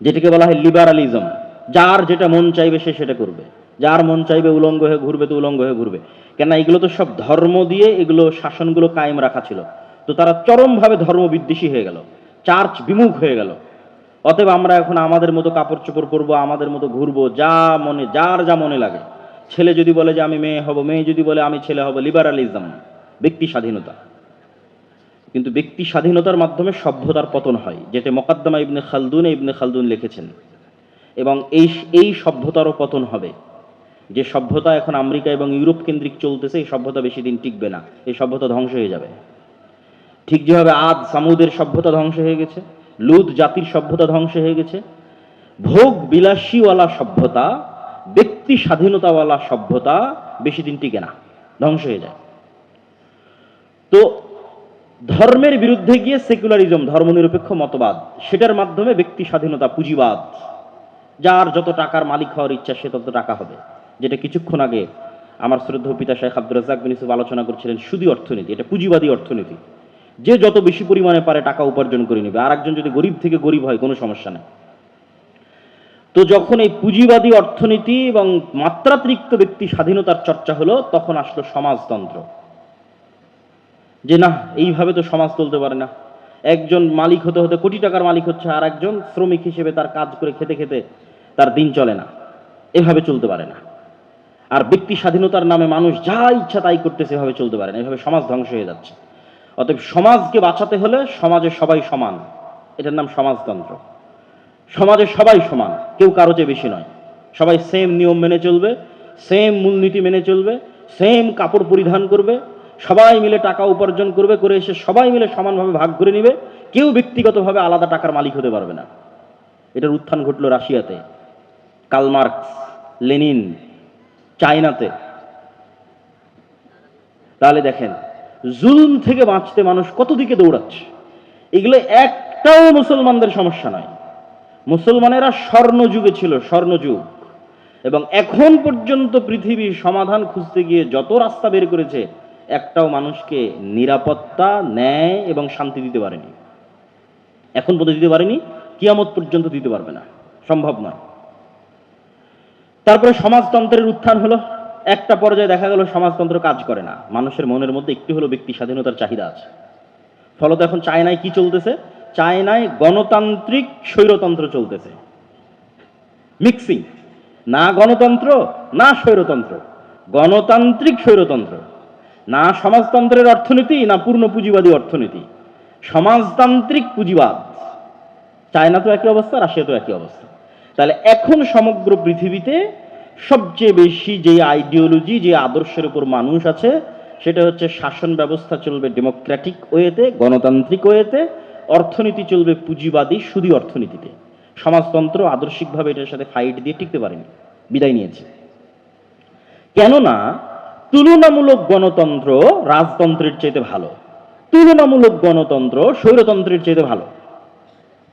যেটাকে বলা হয় লিবারালিজম। যার যেটা মন চাইবে সে সেটা করবে, যার মন চাইবে উলঙ্গ হয়ে ঘুরবে তো উলঙ্গ হয়ে ঘুরবে। কেন এগুলো তো সব ধর্ম দিয়ে এগুলো শাসনগুলো কায়েম রাখা ছিল, তো তারা চরমভাবে ধর্ম বিদ্বেষী হয়ে গেল, চার্চ বিমুখ হয়ে গেল। অতএব আমরা এখন আমাদের মতো কাপড় চোপড় পরবো, আমাদের মতো ঘুরবো, যা মনে যার যা মনে লাগে। ছেলে যদি বলে যে আমি মেয়ে হব, মেয়ে যদি বলে আমি ছেলে হব, লিবারালিজম, ব্যক্তি স্বাধীনতা। কিন্তু ব্যক্তি স্বাধীনতার মাধ্যমে সভ্যতার পতন হয়, যেটা মোকাদ্দমা ইবনে খালদুন লিখেছেন। এবং এই সভ্যতারও পতন হবে। যে সভ্যতা এখন আমেরিকা এবং ইউরোপ কেন্দ্রিক চলতেছে, এই সভ্যতা বেশি দিন টিকবে না, এই সভ্যতা ধ্বংস হয়ে যাবে। ঠিক যেভাবে আদ সামুদের সভ্যতা ধ্বংস হয়ে গেছে, লুত জাতির সভ্যতা ধ্বংস হয়ে গেছে, ভোগ বিলাসীওয়ালা সভ্যতা, ব্যক্তি স্বাধীনতাওয়ালা সভ্যতা বেশি দিন টিকে না, ধ্বংস হয়ে যায়। তো ধর্মের বিরুদ্ধে গিয়ে সেকুলারিজম, ধর্মনিরপেক্ষ মতবাদ, সেটার মাধ্যমে ব্যক্তি স্বাধীনতা, পুঁজিবাদ, যার যত টাকার মালিক হওয়ার ইচ্ছা সে তত টাকা হবে। যেটা কিছুক্ষণ আগে আমার শ্রদ্ধেয় পিতা শেখ আব্দুর রাজ্জাক বিন ইউসুফ আলোচনা করছিলেন, সুদী অর্থনীতি, এটা পুঁজিবাদী অর্থনীতি। যে যত বেশি পরিমাণে পারে টাকা উপার্জন করে নেবে, আর একজন যদি গরিব থেকে গরিব হয় কোনো সমস্যা নেই। তো যখন এই পুঁজিবাদী অর্থনীতি এবং মাত্রাতিরিক্ত ব্যক্তি স্বাধীনতার চর্চা হলো, তখন আসলো সমাজতন্ত্র। যে না, এইভাবে তো সমাজ চলতে পারে না। একজন মালিক হতে হতে কোটি টাকার মালিক হচ্ছে, আর একজন শ্রমিক হিসেবে তার কাজ করে খেতে খেতে তার দিন চলে না, এভাবে চলতে পারে না। আর ব্যক্তি স্বাধীনতার নামে মানুষ যা ইচ্ছা তাই করতেছে, এভাবে চলতে পারে না, এভাবে সমাজ ধ্বংস হয়ে যাচ্ছে। অতএব সমাজকে বাঁচাতে হলে সমাজে সবাই সমান, এটার নাম সমাজতন্ত্র। সমাজে সবাই সমান, কেউ কারো চেয়ে বেশি নয়, সবাই সেম নিয়ম মেনে চলবে, সেম মূলনীতি মেনে চলবে, সেম কাপড় পরিধান করবে, সবাই মিলে টাকা উপার্জন করবে, করে এসে সবাই মিলে সমানভাবে ভাগ করে নিবে, কেউ ব্যক্তিগতভাবে আলাদা টাকার মালিক হতে পারবে না। এটার উত্থান ঘটলো রাশিয়াতে, কার্ল মার্কস, লেনিন, চায়নাতে। তাহলে দেখেন জুলুম থেকে বাঁচতে মানুষ কত দিকে দৌড়াচ্ছে। এগুলো একটাও মুসলমানদের সমস্যা নয়। মুসলমানেরা স্বর্ণযুগে ছিল, স্বর্ণযুগ, এবং এখন পর্যন্ত পৃথিবীর সমাধান খুঁজতে গিয়ে যত রাস্তা বের করেছে, একটাও মানুষকে নিরাপত্তা, ন্যায় এবং শান্তি দিতে পারেনি। এখন পর্যন্ত দিতে পারেনি, কিয়ামত পর্যন্ত দিতে পারবে না, সম্ভব নয়। তারপরে সমাজতন্ত্রের উত্থান হলো। একটা পর্যায়ে দেখা গেল সমাজতন্ত্র কাজ করে না, মানুষের মনের মধ্যে একটু হলো ব্যক্তি স্বাধীনতার চাহিদা আছে। ফলত এখন চায়নায় কি চলতেছে? চায়নায় গণতান্ত্রিক স্বৈরতন্ত্র চলতেছে, মিক্সিং, না গণতন্ত্র না স্বৈরতন্ত্র, গণতান্ত্রিক স্বৈরতন্ত্র, না সমাজতন্ত্রের অর্থনীতি না পূর্ণ পুঁজিবাদী অর্থনীতি, সমাজতান্ত্রিক পুঁজিবাদ। চায়না তো একই অবস্থা, রাশিয়া তো একই অবস্থা। তাহলে এখন সমগ্র পৃথিবীতে সবচেয়ে বেশি যে আইডিওলজি, যে আদর্শের উপর মানুষ আছে, সেটা হচ্ছে শাসন ব্যবস্থা চলবে ডেমোক্রেটিক ওয়েতে, গণতান্ত্রিক ওয়েতে, অর্থনীতি চলবে পুঁজিবাদী সুদী অর্থনীতিতে। সমাজতন্ত্র আদর্শিকভাবে এটার সাথে ফাইট দিয়ে টিকতে পারেনি, বিদায় নিয়েছে। কেননা তুলনামূলক গণতন্ত্র রাজতন্ত্রের চাইতে ভালো, তুলনামূলক গণতন্ত্র স্বৈরতন্ত্রের চাইতে ভালো,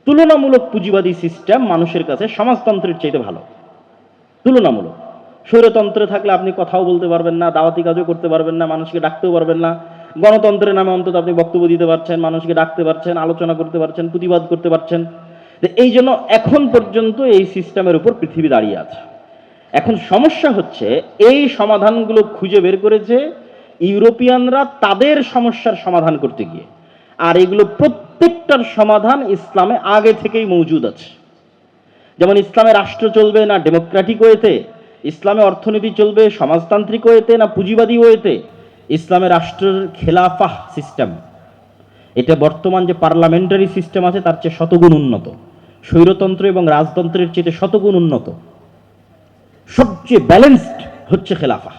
তুলনামূলক পুঁজিবাদী সিস্টেম মানুষের কাছে সমাজতন্ত্রের চাইতে ভালো। তুলনামূলক স্বৈরতন্ত্রে থাকলে আপনি কথাও বলতে পারবেন না, দাওয়াতি কাজও করতে পারবেন না, মানুষকে ডাকতেও পারবেন না। গণতন্ত্রের নামে অন্তত আপনি বক্তব্য দিতে পারছেন, মানুষকে ডাকতে পারছেন, আলোচনা করতে পারছেন, প্রতিবাদ করতে পারছেন। এই জন্য এখন পর্যন্ত এই সিস্টেমের উপর পৃথিবী দাঁড়িয়ে আছে। এখন সমস্যা হচ্ছে এই সমাধানগুলো খুঁজে বের করেছে ইউরোপিয়ানরা তাদের সমস্যার সমাধান করতে গিয়ে, আর এগুলো প্রত্যেকটার সমাধান ইসলামে আগে থেকেই মজুদ আছে। যেমন ইসলামে রাষ্ট্র চলবে না ডেমোক্রেটিক ওয়েতে, ইসলামে অর্থনীতি চলবে সমাজতান্ত্রিক ওয়েতে না পুঁজিবাদী ওয়েতে, ইসলামে রাষ্ট্রের খেলাফাহ সিস্টেম, এটা বর্তমান যে পার্লামেন্টারি সিস্টেম আছে তার চেয়ে শতগুণ উন্নত, স্বৈরতন্ত্র এবং রাজতন্ত্রের চেয়ে শতগুণ উন্নত। সবচেয়ে ব্যালেন্সড হচ্ছে খেলাফা।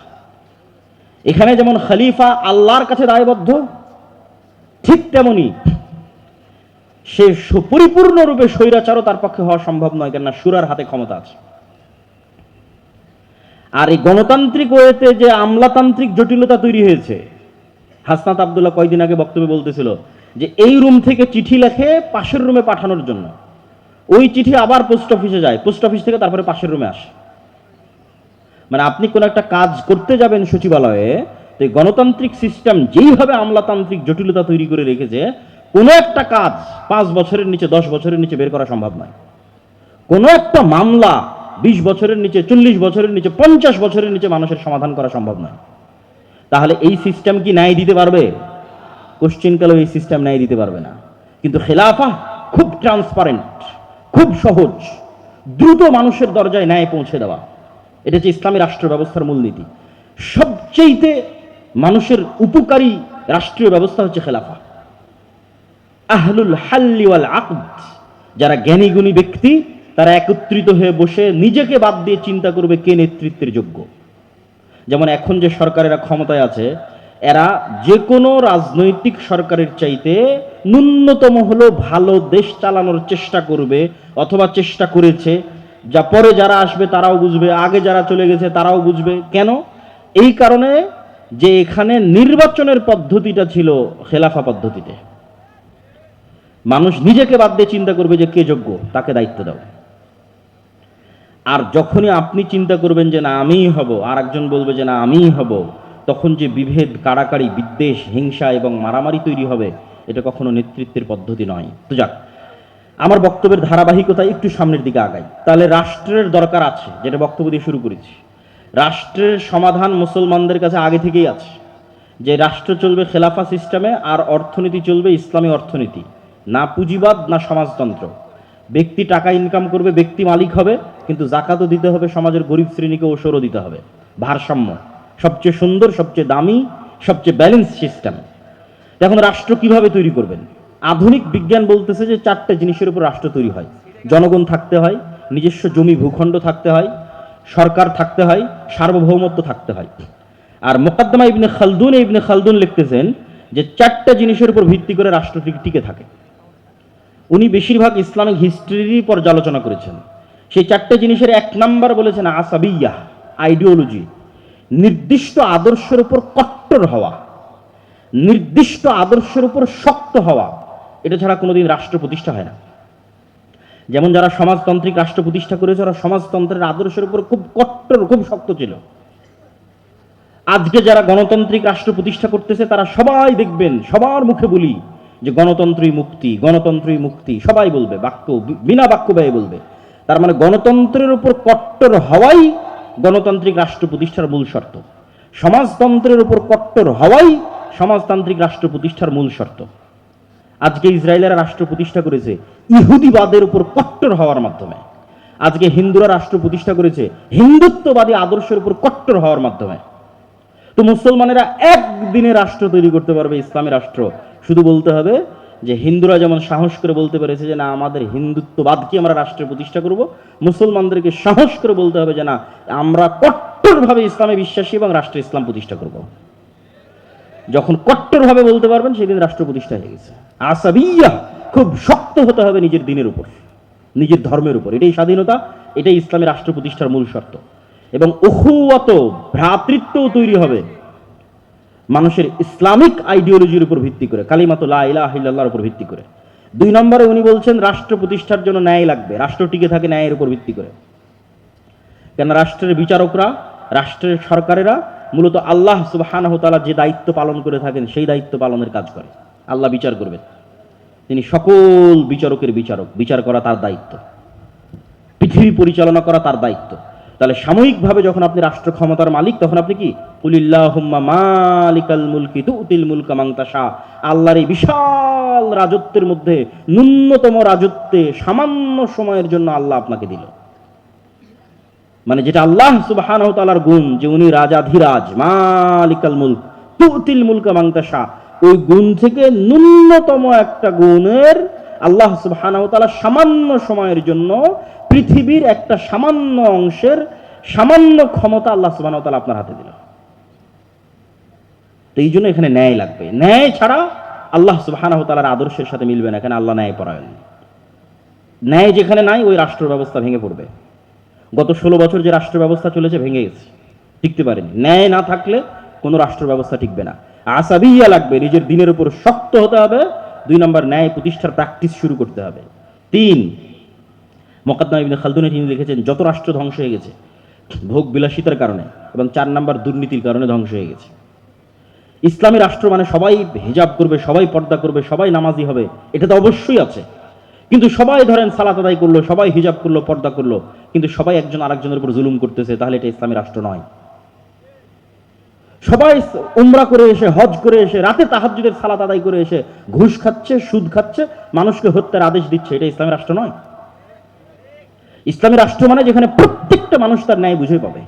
এখানে যেমন খলিফা আল্লাহর কাছে দায়বদ্ধ, ঠিক তেমনি সে পরিপূর্ণরূপে স্বৈরাচারও তার পক্ষে হওয়া সম্ভব নয়, কেননা শুরার হাতে ক্ষমতা আছে। আর এই গণতান্ত্রিক ওয়েতে যে আমলাতান্ত্রিক জটিলতা তৈরি হয়েছে, হাসনাত আব্দুল্লাহ কয়দিন আগে বক্তব্যে বলতেছিল যে এই রুম থেকে চিঠি লেখে পাশের রুমে পাঠানোর জন্য, ওই চিঠি আবার পোস্ট অফিসে যায়, পোস্ট অফিস থেকে তারপরে পাশের রুমে আসে। মানে আপনি কোন একটা কাজ করতে যাবেন সচিবালয়ে, তো গণতান্ত্রিক সিস্টেম যেইভাবে আমলাতান্ত্রিক জটিলতা তৈরি করে রেখেছে, কোনো একটা কাজ 5 বছরের নিচে 10 বছরের নিচে বের করা সম্ভব নয়। কোনো একটা মামলা 20 বছরের নিচে, 40 বছরের নিচে, 50 বছরের নিচে মানুষের সমাধান করা সম্ভব নয়। তাহলে এই সিস্টেম কি ন্যায় দিতে পারবে? কোশ্চিনকালেও এই সিস্টেম ন্যায় দিতে পারবে না। কিন্তু খেলাফা খুব ট্রান্সপারেন্ট, খুব সহজ, দ্রুত মানুষের দরজায় ন্যায় পৌঁছে দেওয়া। এটা হচ্ছে ইসলামী রাষ্ট্র ব্যবস্থার মূলনীতি। সবচেয়ে মানুষের উপকারী রাষ্ট্রীয় ব্যবস্থা হচ্ছে খেলাফা। আহলুল হাল্লি ওয়াল আকদ, যারা জ্ঞানী গুণী ব্যক্তি, তারা একত্রিত হয়ে বসে নিজেকে বাদ দিয়ে চিন্তা করবে কে নেতৃত্বের যোগ্য। যেমন এখন যে সরকারেরা ক্ষমতায় আছে, এরা যে কোনো রাজনৈতিক সরকারের চাইতে ন্যূনতম হলো ভালো দেশ চালানোর চেষ্টা করবে, অথবা চেষ্টা করেছে। যা পরে যারা আসবে তারাও বুঝবে, আগে যারা চলে গেছে তারাও বুঝবে। কেন? এই কারণে যে এখানে নির্বাচনের পদ্ধতিটা ছিল খেলাফা পদ্ধতিতে। মানুষ নিজেকে বাদ দিয়ে চিন্তা করবে যে কে যোগ্য, তাকে দায়িত্ব দাও। আর যখনই আপনি চিন্তা করবেন যে না আমিই হব, আর একজন বলবে যে না আমিই হব, তখন যে বিভেদ, কাড়াকাড়ি, বিদ্বেষ, হিংসা এবং মারামারি তৈরি হবে, এটা কখনো নেতৃত্বের পদ্ধতি নয়। তো যাক, আমার বক্তব্যের ধারাবাহিকতা একটু সামনের দিকে আগাই। তাহলে রাষ্ট্রের দরকার আছে, যেটা বক্তব্য দিয়ে শুরু করেছি। রাষ্ট্রের সমাধান মুসলমানদের কাছে আগে থেকেই আছে, যে রাষ্ট্র চলবে খেলাফা সিস্টেমে, আর অর্থনীতি চলবে ইসলামী অর্থনীতি, না পুঁজিবাদ না সমাজতন্ত্র। ব্যক্তি টাকা ইনকাম করবে, ব্যক্তি মালিক হবে, কিন্তু জাকাতও দিতে হবে, সমাজের গরিব শ্রেণীকে ওসরও দিতে হবে। ভারসাম্য সবচেয়ে সুন্দর, সবচেয়ে দামি, সবচেয়ে ব্যালেন্স সিস্টেম। এখন রাষ্ট্র কিভাবে তৈরি করবেন? আধুনিক বিজ্ঞান বলতেছে যে 4টে জিনিসের উপর রাষ্ট্র তৈরি হয়। জনগণ থাকতে হয়, নিজস্ব জমি ভূখণ্ড থাকতে হয়, সরকার থাকতে হয়, সার্বভৌমত্ব থাকতে হয়। আর মুকদ্দমা ইবনে খালদুন লিখতেছেন যে 4টে জিনিসের উপর ভিত্তি করে রাষ্ট্র টিকে থাকে। উনি বেশিরভাগ ইসলামিক হিস্ট্রিরই পর্যালোচনা করেছেন। সেই 4টে জিনিসের 1 নাম্বার বলেছেন আসাবিয়া, আইডিওলজি। নির্দিষ্ট আদর্শের উপর কট্টর হওয়া, নির্দিষ্ট আদর্শের উপর শক্ত হওয়া, এটা ছাড়া কোনোদিন রাষ্ট্র প্রতিষ্ঠা হয় না। যেমন যারা সমাজতান্ত্রিক রাষ্ট্র প্রতিষ্ঠা করেছে, ওরা সমাজতন্ত্রের আদর্শের উপর খুব কট্টর, খুব শক্ত ছিল। আজকে যারা গণতান্ত্রিক রাষ্ট্র প্রতিষ্ঠা করতেছে, তারা সবাই দেখবেন, সবার মুখে বলি যে গণতন্ত্রই মুক্তি, গণতন্ত্রই মুক্তি, সবাই বলবে, বাক্য বিনা বাক্য ব্যয়ে বলবে। তার মানে গণতন্ত্রের উপর কট্টর হওয়াই গণতান্ত্রিক রাষ্ট্র প্রতিষ্ঠার মূল শর্ত। সমাজতন্ত্রের উপর কট্টর হওয়াই সমাজতান্ত্রিক রাষ্ট্র প্রতিষ্ঠার মূল শর্ত। আজকে ইসরায়েলের রাষ্ট্র প্রতিষ্ঠা করেছে ইহুদিবাদের উপর কট্টর হওয়ার মাধ্যমে। আজকে হিন্দুরা রাষ্ট্র প্রতিষ্ঠা করেছে হিন্দুত্ববাদী আদর্শের উপর কট্টর হওয়ার মাধ্যমে। তো মুসলমানেরা একদিনে রাষ্ট্র তৈরি করতে পারবে, ইসলামী রাষ্ট্র। শুধু বলতে হবে যে হিন্দুরা যেমন সাহস করে বলতে পেরেছে যে না আমাদের হিন্দুত্ববাদকে আমরা রাষ্ট্রে প্রতিষ্ঠা করব, মুসলমানদেরকে সাহস করে বলতে হবে যে না আমরা কট্টরভাবে ইসলামে বিশ্বাসী এবং রাষ্ট্রে ইসলাম প্রতিষ্ঠা করব। যখন কট্টরভাবে বলতে পারবেন, সেদিন রাষ্ট্র প্রতিষ্ঠা হয়ে গেছে। আসাবিয়া, খুব শক্ত হতে হবে নিজের দিনের উপর, নিজের ধর্মের উপর। এটাই স্বাধীনতা, এটাই ইসলামী রাষ্ট্র প্রতিষ্ঠার মূল শর্ত। এবং উখুওয়াত, ভ্রাতৃত্বও তৈরি হবে মানুষের ইসলামিক আইডিওলজির উপর ভিত্তি করে, কালিমাতু লা ইলাহা ইল্লাল্লাহর উপর ভিত্তি করে। 2 নম্বরে উনি বলছেন রাষ্ট্র প্রতিষ্ঠার জন্য ন্যায় লাগবে। রাষ্ট্র টিকে থাকে ন্যায়ের উপর ভিত্তি করে। কেন? রাষ্ট্রের বিচারকরা, রাষ্ট্রের সরকারেরা মূলত আল্লাহ সুবহানাহু ওয়া তাআলা যে দায়িত্ব পালন করে থাকেন, সেই দায়িত্ব পালনের কাজ করে। আল্লাহ বিচার করবেন, তিনি সকল বিচারকের বিচারক, বিচার করা তার দায়িত্ব, পৃথিবী পরিচালনা করা তার দায়িত্ব। তাহলে সাময়িকভাবে যখন আপনি রাষ্ট্র ক্ষমতার মালিক, তখন আপনি কি কুলিল্লাহুম্মা মালিকাল মুলকি তুতিল মুলকা মান তাশা, আল্লাহর এই বিশাল রাজত্বের মধ্যে ন্যূনতম রাজত্বে সামান্য সময়ের জন্য আল্লাহ আপনাকে দিল। মানে যেটা আল্লাহ সুবহানাহু ওয়া তাআলার গুণ, যে উনি রাজাধিরাজ, মালিকাল মুলক তুতিল মুলকা মান তাশা, ওই গুণ থেকে ন্যূনতম একটা গুণের আল্লাহ সুবহানাহু ওয়া তাআলা সামান্য সময়ের জন্য পৃথিবীর একটা সামান্য অংশের সামান্য ক্ষমতা আল্লাহ সুবহানাহু ওয়া তাআলা আপনার হাতে দিল। তো এই জন্য এখানে ন্যায় লাগবে। ন্যায় ছাড়া আল্লাহ সুবহানাহু ওয়া তাআলার আদর্শের সাথে মিলবে না। এখানে আল্লাহ ন্যায় পরায়ণ। ন্যায় যেখানে নাই, ওই রাষ্ট্র ব্যবস্থা ভেঙে পড়বে। গত 16 বছর যে রাষ্ট্র ব্যবস্থা চলেছে, ভেঙে গেছে, টিকতে পারেনি। ন্যায় না থাকলে কোনো রাষ্ট্র ব্যবস্থা টিকবে না। আসাবিয়া লাগবে, নিজের দিনের উপর শক্ত হতে হবে। 2 নম্বর, ন্যায় প্রতিষ্ঠার প্র্যাকটিস শুরু করতে হবে। 3, মুকদ্দমা ইবনে খালদুনে তিনি লিখেছেন যত রাষ্ট্র ধ্বংস হয়ে গেছে ভোগ বিলাসিতার কারণে, এবং 4 নম্বর দুর্নীতির কারণে ধ্বংস হয়ে গেছে। ইসলামী রাষ্ট্র মানে সবাই হিজাব করবে, সবাই পর্দা করবে, সবাই নামাজি হবে, এটা তো অবশ্যই আছে। কিন্তু সবাই ধরেন সালাত আদায় করলো, সবাই হিজাব করলো, পর্দা করলো, কিন্তু সবাই একজন আরেকজনের উপর জুলুম করতেছে, তাহলে এটা ইসলামী রাষ্ট্র নয়। সবাই উমরা করে এসে, হজ করে এসে, রাতে তাহাজ্জুদের সালাত আদায় করে এসে ঘুষ খাচ্ছে, সুদ খাচ্ছে, মানুষকে হত্যার আদেশ দিচ্ছে, এটা ইসলামী রাষ্ট্র নয়। ইসলামী রাষ্ট্র মানে যেখানে প্রত্যেকটা মানুষ তার ন্যায় বুঝে পাবে,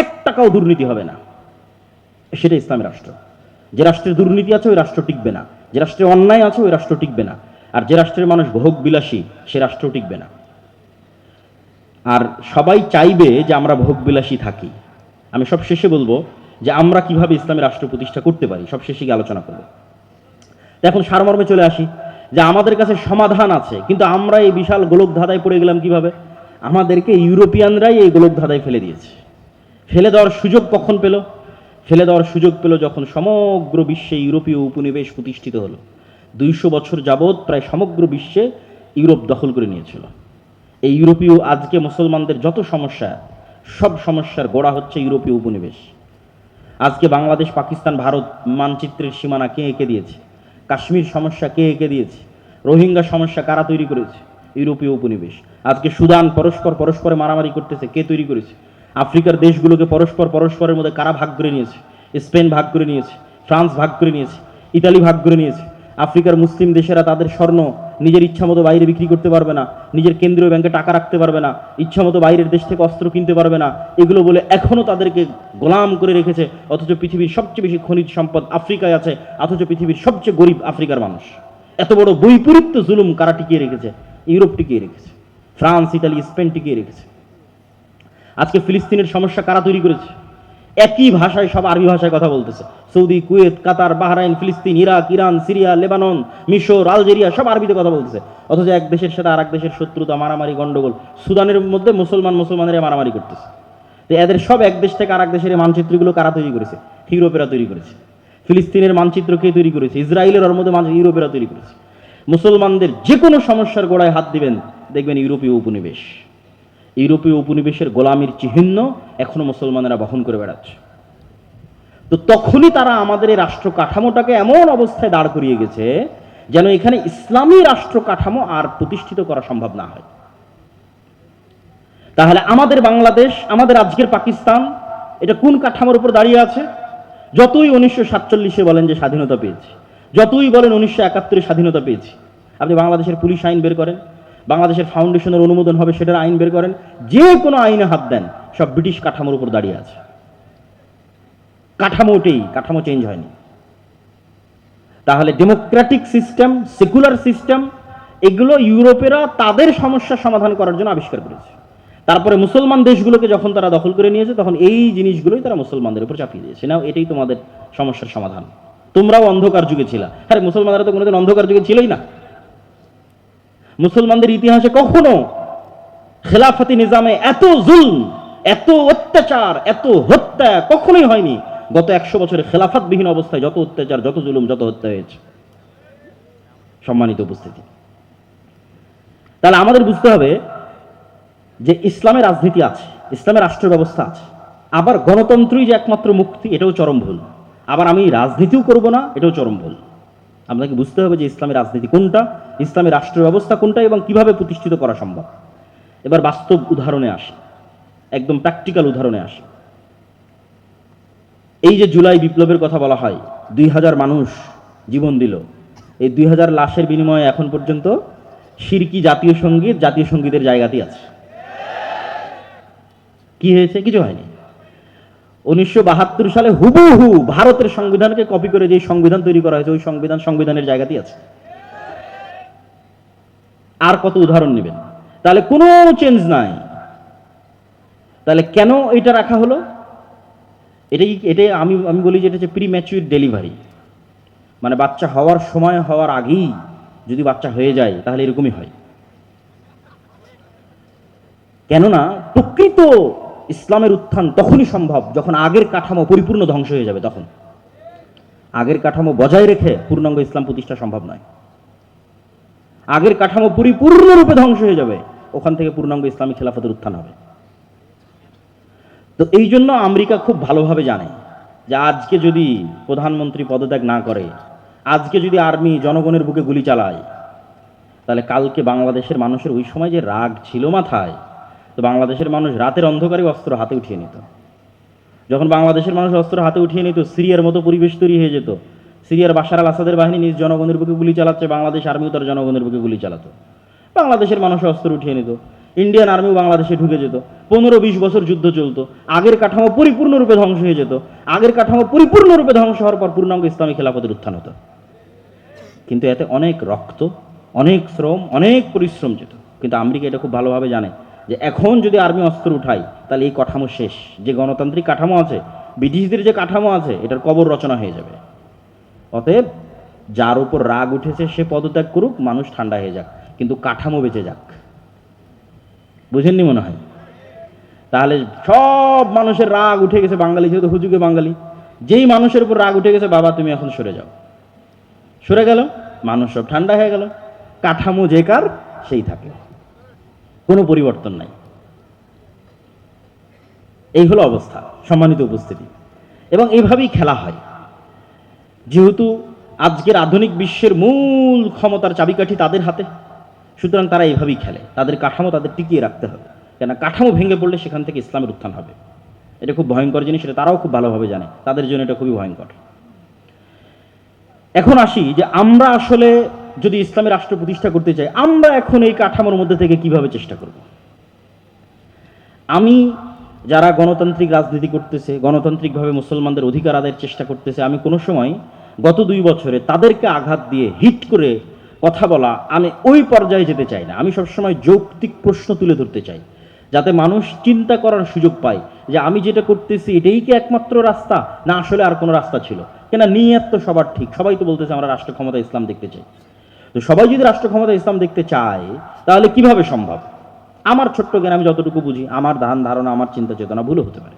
1 টাকাও দুর্নীতি হবে না, সেটা ইসলামী রাষ্ট্র। যে রাষ্ট্রের দুর্নীতি আছে ওই রাষ্ট্র টিকবে না, যে রাষ্ট্রে অন্যায় আছে ওই রাষ্ট্র টিকবে না, আর যে রাষ্ট্রের মানুষ ভোগ বিলাসী সে রাষ্ট্র টিকবে না। আর সবাই চাইবে যে আমরা ভোগ বিলাসী থাকি। আমি সব শেষে বলবো যে আমরা কিভাবে ইসলামী রাষ্ট্র প্রতিষ্ঠা করতে পারি, সব শেষে গিয়ে আলোচনা করব। এখন সারমর্মে চলে আসি যে আমাদের কাছে সমাধান আছে, কিন্তু আমরা এই বিশাল গোলক ধাঁধায় পড়ে গেলাম কিভাবে? আমাদেরকে ইউরোপিয়ানরাই এই গোলক ধাঁধায় ফেলে দিয়েছে। ফেলে দেওয়ার সুযোগ কখন পেল? ফেলে দেওয়ার সুযোগ পেল যখন সমগ্র বিশ্বে ইউরোপীয় উপনিবেশ প্রতিষ্ঠিত হলো। 200 বছর যাবৎ প্রায় সমগ্র বিশ্বে ইউরোপ দখল করে নিয়েছিল। এই ইউরোপীয়, আজকে মুসলমানদের যত সমস্যা, সব সমস্যার গোড়া হচ্ছে ইউরোপীয় উপনিবেশ। আজকে বাংলাদেশ, পাকিস্তান, ভারত মানচিত্রের সীমানা কে এঁকে দিয়েছে? কাশ্মীর সমস্যা কে এঁকে দিয়েছে? রোহিঙ্গা সমস্যা কারা তৈরি করেছে? ইউরোপীয় উপনিবেশ। আজকে সুদান পরস্পরে মারামারি করতেছে, কে তৈরি করেছে? আফ্রিকার দেশগুলোকে পরস্পরের মধ্যে কারা ভাগ করে নিয়েছে? স্পেন ভাগ করে নিয়েছে, ফ্রান্স ভাগ করে নিয়েছে, ইতালি ভাগ করে নিয়েছে। আফ্রিকার মুসলিম দেশেরা তাদের স্বর্ণ নিজের ইচ্ছামতো বাইরে বিক্রি করতে পারবে না, নিজের কেন্দ্রীয় ব্যাংকে টাকা রাখতে পারবে না, ইচ্ছামতো বাইরের দেশ থেকে অস্ত্র কিনতে পারবে না, এগুলো বলে এখনো তাদেরকে গোলাম করে রেখেছে। অথচ পৃথিবীর সবচেয়ে বেশি খনিজ সম্পদ আফ্রিকায় আছে, অথচ পৃথিবীর সবচেয়ে গরিব আফ্রিকার মানুষ। এত বড় বৈপরীত্য জুলুম কারা টিকিয়ে রেখেছে? ইউরোপ টিকিয়ে রেখেছে, ফ্রান্স, ইতালি, স্পেন টিকিয়ে রেখেছে। আজকে ফিলিস্তিনের সমস্যা কারা তৈরি করেছে? একই ভাষায় সব আরবি ভাষায় কথা বলতেছে। সৌদি, কুয়েত, কাতার, বাহরাইন, ফিলিস্তিন, ইরাক, ইরান, সিরিয়া, লেবানন, মিশর, আলজেরিয়া সব আরবিতে কথা বলতেছে। অথচ এক দেশের সাথে আর এক দেশের শত্রুতা, মারামারি, গন্ডগোল। সুদানের মধ্যে মুসলমানের মারামারি করতেছে। তো এদের সব এক দেশ থেকে আর এক দেশের মানচিত্রগুলো কারা তৈরি করেছে? ইউরোপেরা তৈরি করেছে। ফিলিস্তিনের মানচিত্র কে তৈরি করেছে? ইসরায়েলের, ওর মধ্যে ইউরোপেরা তৈরি করেছে। মুসলমানদের যে কোনো সমস্যার গোড়ায় হাত দিবেন, দেখবেন ইউরোপীয় উপনিবেশ। ইউরোপীয় উপনিবেশের গোলামির চিহ্ন এখনো মুসলমানেরা বহন করে বেড়াচ্ছে। তো তখনই তারা আমাদের এই রাষ্ট্র কাঠামোটাকে এমন অবস্থায় দাঁড় করিয়ে গেছে যেন এখানে ইসলামী রাষ্ট্র কাঠামো আর প্রতিষ্ঠিত করা সম্ভব না হয়। তাহলে আমাদের বাংলাদেশ, আমাদের আজকের পাকিস্তান, এটা কোন কাঠামোর উপর দাঁড়িয়ে আছে? যতই 1947 বলেন যে স্বাধীনতা পেয়েছি, যতই বলেন 1971 স্বাধীনতা পেয়েছি, আপনি বাংলাদেশের পুলিশ আইন বের করেন, বাংলাদেশের ফাউন্ডেশনের অনুমোদন হবে সেটার আইন বের করেন, যে কোনো আইনে হাত দেন, সব ব্রিটিশ কাঠামোর উপর দাঁড়িয়ে আছে। কাঠামো চেঞ্জ হয়নি। তাহলে ডেমোক্রেটিক সিস্টেম, সেকুলার সিস্টেম, এগুলো ইউরোপেরা তাদের সমস্যা সমাধান করার জন্য আবিষ্কার করেছে। তারপরে মুসলমান দেশগুলোকে যখন তারা দখল করে নিয়েছে, তখন এই জিনিসগুলোই তারা মুসলমানদের উপর চাপিয়ে দিয়েছে। নাও, এটাই তোমাদের সমস্যার সমাধান। তোমরাও অন্ধকার যুগে ছিলা। আরে মুসলমানরা তো কোনোদিন অন্ধকার যুগে ছিলই না। মুসলমানদের ইতিহাসে কখনো খেলাফতি নিজামে এত জুলম, এত অত্যাচার, এত হত্যা কখনোই হয়নি। গত 100 বছরে খেলাফতবিহীন অবস্থায় যত অত্যাচার, যত জুলুম, যত হত্যা হয়েছে। সম্মানিত উপস্থিতি, তাহলে আমাদের বুঝতে হবে যে ইসলামের রাজনীতি আছে, ইসলামের রাষ্ট্র ব্যবস্থা আছে। আবার গণতন্ত্রই যে একমাত্র মুক্তি, এটাও চরম ভুল। আবার আমি রাজনীতিও করব না, এটাও চরম ভুল। আপনাকে বুঝতে হবে যে ইসলামের রাজনীতি কোনটা, ইসলামের রাষ্ট্র ব্যবস্থা কোনটা, এবং কিভাবে প্রতিষ্ঠিত করা সম্ভব। এবার বাস্তব উদাহরণে আসি, একদম প্র্যাকটিক্যাল উদাহরণে আসি। এই যে জুলাই বিপ্লবের কথা বলা হয়, 2000 মানুষ জীবন দিল। এই 2000 লাশের বিনিময়ে এখন পর্যন্ত শিরকি জাতীয় সঙ্গীতের জায়গাতেই আছে। কি হয়েছে? কিছু হয়নি। 1972 সালে হুবহু ভারতের সংবিধানকে কপি করে যে সংবিধান তৈরি করা হয়েছে, ওই সংবিধানের জায়গাতেই আছে। আর কত উদাহরণ নেবেন? তাহলে কোনো চেঞ্জ নাই। তাহলে কেন এটা রাখা হলো? এটাই আমি বলি যে এটা হচ্ছে প্রিম্যাচিউর ডেলিভারি। মানে বাচ্চা হওয়ার সময় হওয়ার আগেই যদি বাচ্চা হয়ে যায়, তাহলে এরকমই হয়। কেননা প্রকৃত ইসলামের উত্থান তখনই সম্ভব যখন আগের কাঠামো পরিপূর্ণ ধ্বংস হয়ে যাবে। তখন আগের কাঠামো বজায় রেখে পূর্ণাঙ্গ ইসলাম প্রতিষ্ঠা সম্ভব নয়। আগের কাঠামো পরিপূর্ণরূপে ধ্বংস হয়ে যাবে, ওখান থেকে পূর্ণাঙ্গ ইসলামী খেলাফতের উত্থান হবে। তো এই জন্য আমেরিকা খুব ভালোভাবে জানে যে আজকে যদি প্রধানমন্ত্রী পদত্যাগ না করে, আজকে যদি আর্মি জনগণের বুকে গুলি চালায়, তাহলে কালকে বাংলাদেশের মানুষের ওই সময় যে রাগ ছিল মাথায়, তো বাংলাদেশের মানুষ রাতের অন্ধকারে অস্ত্র হাতে উঠিয়ে নিত। যখন বাংলাদেশের মানুষ অস্ত্র হাতে উঠিয়ে নিত, সিরিয়ার মতো পরিবেশ তৈরি হয়ে যেত। সিরিয়ার বাশার আল আসাদের বাহিনী নিজ জনগণের বুকে গুলি চালাচ্ছে, বাংলাদেশ আর্মিও তার জনগণের বুকে গুলি চালাতো। বাংলাদেশের মানুষ অস্ত্র উঠিয়ে নিত, ইন্ডিয়ান আর্মিও বাংলাদেশে ঢুকে যেত। 15-20 বছর যুদ্ধ চলতো, আগের কাঠামো পরিপূর্ণরূপে ধ্বংস হয়ে যেত। আগের কাঠামো পরিপূর্ণরূপে ধ্বংস হওয়ার পর পূর্ণাঙ্গ ইসলামী খেলাফতের উত্থান হতো। কিন্তু এতে অনেক রক্ত, অনেক শ্রম, অনেক পরিশ্রম যেত। কিন্তু আমেরিকা এটা খুব ভালোভাবে জানে যে এখন যদি আর্মি অস্ত্র উঠায় তাহলে এই কাঠামো শেষ। যে গণতান্ত্রিক কাঠামো আছে, ব্রিটিশদের যে কাঠামো আছে, এটার কবর রচনা হয়ে যাবে। অতএব যার উপর রাগ উঠেছে সে পদত্যাগ করুক, মানুষ ঠান্ডা হয়ে যাক, কিন্তু কাঠামো বেঁচে যাক। বুঝেননি মনে হয়? তাহলে সব মানুষের রাগ উঠে গেছে, বাঙালি যেহেতু হুজুগে বাঙালি, যেই মানুষের উপর রাগ উঠে গেছে, বাবা তুমি এখন সরে যাও, সরে গেল, মানুষ সব ঠান্ডা হয়ে গেল, কাঠামো যে কার সেই থাকে, কোনো পরিবর্তন নাই। এই হলো অবস্থা, সম্মানিত উপস্থিতি। এবং এইভাবেই খেলা হয়। যেহেতু আজকের আধুনিক বিশ্বের মূল ক্ষমতার চাবিকাঠি তাদের হাতে, সুতরাং তারা এইভাবেই খেলে। তাদের কাঠামো তাদের টিকিয়ে রাখতে হবে, কেন কাঠামো ভেঙে পড়লে সেখান থেকে ইসলামের উত্থান হবে। এটা খুব ভয়ঙ্কর জিনিস, সেটা তারাও খুব ভালোভাবে জানে, তাদের জন্য এটা খুবই ভয়ঙ্কর। এখন আসি যে আমরা আসলে যদি ইসলামী রাষ্ট্র প্রতিষ্ঠা করতে চাই, আমরা এখন এই কাঠামোর মধ্যে থেকে কিভাবে চেষ্টা করব। আমি যারা গণতান্ত্রিক রাজনীতি করতেছে, গণতান্ত্রিকভাবে মুসলমানদের অধিকার আদায়ের চেষ্টা করতেছে, আমি কোনো সময় গত 2 বছরে তাদেরকে আঘাত দিয়ে হিট করে কথা বলা, আমি ওই পর্যায়ে যেতে চাই না। আমি সবসময় যৌক্তিক প্রশ্ন তুলে ধরতে চাই, যাতে মানুষ চিন্তা করার সুযোগ পায় যে আমি যেটা করতেছি এটাই কি একমাত্র রাস্তা, না আসলে আর কোনো রাস্তা ছিল। কেন নিয়ত তো সবার ঠিক, সবাই তো বলতেছে আমরা রাষ্ট্র ক্ষমতা ইসলাম দেখতে চাই। তো সবাই যদি রাষ্ট্র ক্ষমতা ইসলাম দেখতে চায় তাহলে কিভাবে সম্ভব? আমার ছোট্ট জ্ঞান, আমি যতটুকু বুঝি, আমার ধারণা, আমার চিন্তা চেতনা ভুল হতে পারে।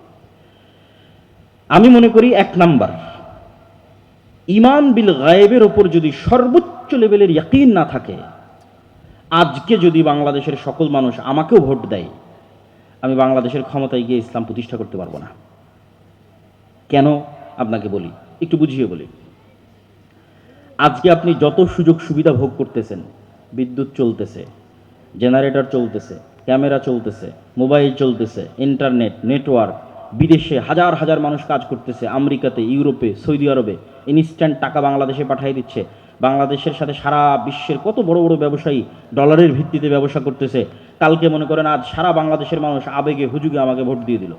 আমি মনে করি 1 নাম্বার, ঈমান বিল গায়েবের ওপর যদি সর্বোচ্চ লেভেলের ইয়াকিন না থাকে, আজকে যদি বাংলাদেশের সকল মানুষ আমাকেও ভোট দেয়, আমি বাংলাদেশের ক্ষমতায় গিয়ে ইসলাম প্রতিষ্ঠা করতে পারবো না। কেন আপনাকে বলি, একটু বুঝিয়ে বলি। আজকে আপনি যত সুযোগ সুবিধা ভোগ করতেছেন, বিদ্যুৎ চলতেছে, জেনারেটর চলতেছে, ক্যামেরা চলতেছে, মোবাইল চলতেছে, ইন্টারনেট, নেটওয়ার্ক, বিদেশে হাজার হাজার মানুষ কাজ করতেছে, আমেরিকাতে, ইউরোপে, সৌদি আরবে ইনস্ট্যান্ট টাকা বাংলাদেশে পাঠিয়ে দিচ্ছে। বাংলাদেশের সাথে সারা বিশ্বের কত বড় বড় ব্যবসায়ী ডলারের ভিত্তিতে ব্যবসা করতেছে। কালকে মনে করেন আজ সারা বাংলাদেশের মানুষ আবেগে হুজুগে আমাকে ভোট দিয়ে দিল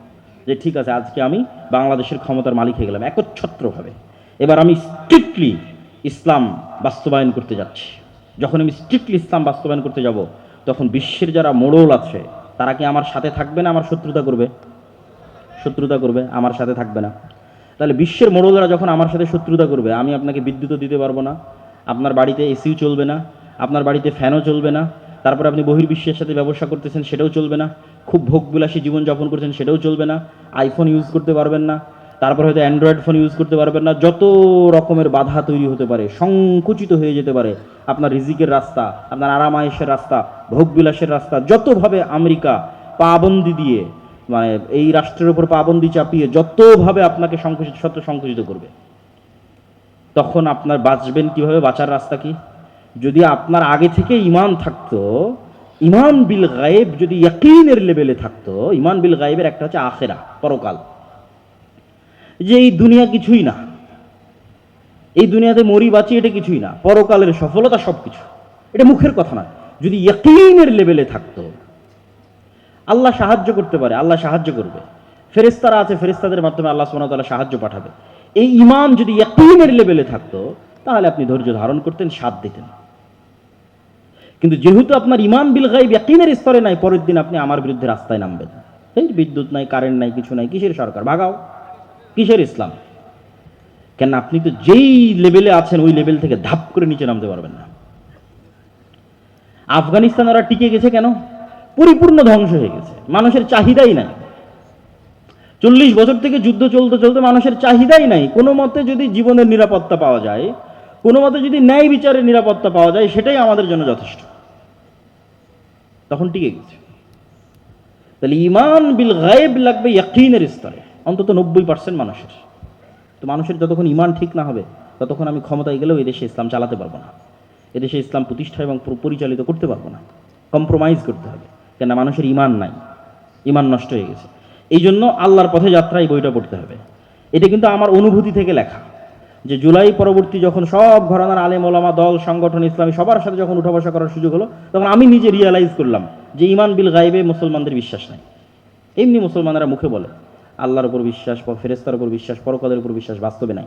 যে ঠিক আছে আজকে আমি বাংলাদেশের ক্ষমতার মালিক হয়ে গেলাম একচ্ছত্রভাবে। এবার আমি স্ট্রিক্টলি ইসলাম বাস্তবায়ন করতে যাচ্ছি। যখন আমি স্ট্রিক্টলি ইসলাম বাস্তবায়ন করতে যাব, তখন বিশ্বের যারা মোড়ল আছে তারা কি আমার সাথে থাকবে না আমার শত্রুতা করবে? শত্রুতা করবে, আমার সাথে থাকবে না। তাহলে বিশ্বের মোড়লরা যখন আমার সাথে শত্রুতা করবে, আমি আপনাকে বিদ্যুৎও দিতে পারবো না, আপনার বাড়িতে এসিও চলবে না, আপনার বাড়িতে ফ্যানও চলবে না, তারপর আপনি বহির্বিশ্বের সাথে ব্যবসা করতেছেন সেটাও চলবে না, খুব ভোগবিলাসী জীবনযাপন করছেন সেটাও চলবে না, আইফোন ইউজ করতে পারবেন না, তারপর হয়তো অ্যান্ড্রয়েড ফোন ইউজ করতে পারবেন না। যত রকমের বাধা তৈরি হতে পারে, সংকুচিত হয়ে যেতে পারে আপনার রিজিকের রাস্তা, আপনার আরাম আয়েশের রাস্তা, ভোগবিলাসের রাস্তা, যতভাবে আমেরিকা পাবন্দি দিয়ে, মানে এই রাষ্ট্রের উপর পাবন্দি চাপিয়ে যতভাবে আপনাকে সংকুচিত করবে, তখন আপনার বাঁচবেন কিভাবে? বাঁচার রাস্তা কি? যদি আপনার আগে থেকে ঈমান থাকতো, ঈমান বিল গায়েব যদি ইয়াকিনের লেভেলে থাকতো, ঈমান বিল গায়েবের একটা হচ্ছে আখেরা, পরকাল, যে এই দুনিয়া কিছুই না, এই দুনিয়াতে মরি বাঁচি এটা কিছুই না, পরকালের সফলতা সবকিছু, এটা মুখের কথা না। যদি ইয়াকিনের লেভেলে থাকতো, আল্লাহ সাহায্য করতে পারে, আল্লাহ সাহায্য করবে, ফেরেশতারা আছে, ফেরেশতাদের মাধ্যমে আল্লাহ সুবহানাহু ওয়া তাআলা সাহায্য পাঠাবে। এই ঈমান যদি ইয়াকিনের লেভেলে থাকতো তাহলে আপনি ধৈর্য ধারণ করতেন, সাথ দিতেন। কিন্তু যেহেতু আপনার ঈমান বিল গায়ব ইয়াকিনের স্তরে নাই, পরের দিন আপনি আমার বিরুদ্ধে রাস্তায় নামবেন। এই বিদ্যুৎ নাই, কারেন্ট নাই, কিছু নাই, কিসের সরকার, ভাগাও, কিসের ইসলাম? কেন আপনি তো যেই লেভেলে আছেন ওই লেভেল থেকে ধাপ করে নিচে নামতে পারবেন না। আফগানিস্তান ওরা টিকে গেছে কেন? পরিপূর্ণ ধ্বংস হয়ে গেছে, মানুষের চাহিদাই নাই। 40 বছর থেকে যুদ্ধ চলতে চলতে মানুষের চাহিদাই নাই। কোনো মতে যদি জীবনের নিরাপত্তা পাওয়া যায়, কোনো মতে যদি ন্যায় বিচারের নিরাপত্তা পাওয়া যায়, সেটাই আমাদের জন্য যথেষ্ট। তখন টিকে গেছে। তাহলে ঈমান বিল গায়ব লাগবে ইয়াকিনের স্তরে, অন্তত 90% মানুষের। তো মানুষের যতক্ষণ ঈমান ঠিক না হবে, ততক্ষণ আমি ক্ষমতায় গেলেও এই দেশে ইসলাম চালাতে পারবো না। এদেশে ইসলাম প্রতিষ্ঠা এবং পরিচালিত করতে পারবো না, কম্প্রোমাইজ করতে হবে, কেন মানুষের ইমান নাই, ইমান নষ্ট হয়ে গেছে। এই জন্য আল্লাহর পথে যাত্রা এই বইটা পড়তে হবে। এটা কিন্তু আমার অনুভূতি থেকে লেখা, যে জুলাই পরবর্তী যখন সব ঘরানার আলেম ওলামা দল সংগঠন ইসলামী সবার সাথে যখন উঠা বসা করার সুযোগ হলো, তখন আমি নিজে রিয়েলাইজ করলাম যে ইমান বিল গাইবে মুসলমানদের বিশ্বাস নাই। এমনি মুসলমানেরা মুখে বলে, আল্লাহর উপর বিশ্বাস, ফেরেশতার উপর বিশ্বাস, পরকালের উপর বিশ্বাস বাস্তবে নাই।